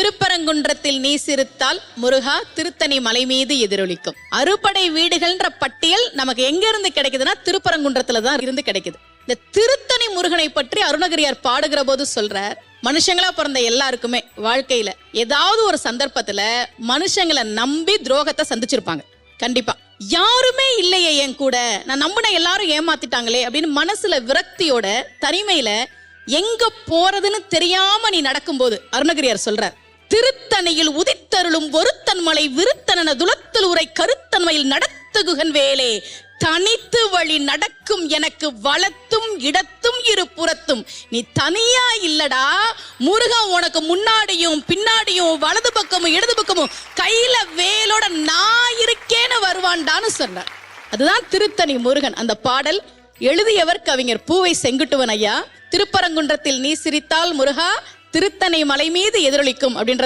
திருப்பரங்குன்றத்தில் நீ சிரித்தால் முருகா திருத்தணி மலை மீது எதிரொலிக்கும். அறுபடை வீடுகள்ன்ற பட்டியல் நமக்கு எங்க இருந்து கிடைக்குதுன்னா திருப்பரங்குன்றத்துல தான் இருந்து கிடைக்குது. இந்த திருத்தணி முருகனை பற்றி அருணகிரியார் பாடுகிற போது சொல்றார், மனுஷங்களா பிறந்த எல்லாருக்குமே வாழ்க்கையில ஏதாவது ஒரு சந்தர்ப்பத்துல மனுஷங்களை நம்பி துரோகத்தை சந்திச்சிருப்பாங்க. கண்டிப்பா யாருமே இல்லையே என் கூட, நான் நம்பின எல்லாரும் ஏமாத்திட்டாங்களே அப்படின்னு மனசுல விரக்தியோட தனிமையில எங்க போறதுன்னு தெரியாம நீ நடக்கும்போது அருணகிரியார் சொல்றார், திருத்தணியில் உதித்தருளும் ஒருத்தன் மலை விருத்தன துலத்தில் உரை கருத்தன்மையில் நடத்துகுகன் வேலே, தனித்து வழி நடக்கும் எனக்கு வலத்தும் இடத்தும் இரு புறத்தும். நீ தனியா இல்லடா, முருகன் உனக்கு முன்னாடியும் பின்னாடியும் வலது பக்கமும் இடது பக்கமும் கையில வேலோட நான் இருக்கேன்னு வருவான்டான்னு சொன்னார். அதுதான் திருத்தணி முருகன். அந்த பாடல் எழுதியவர் கவிஞர் பூவை செங்குட்டுவன் ஐயா. திருப்பரங்குன்றத்தில் நீ சிரித்தால் முருகா திருத்தணி மலை மீது எதிரொலிக்கும் அப்படின்ற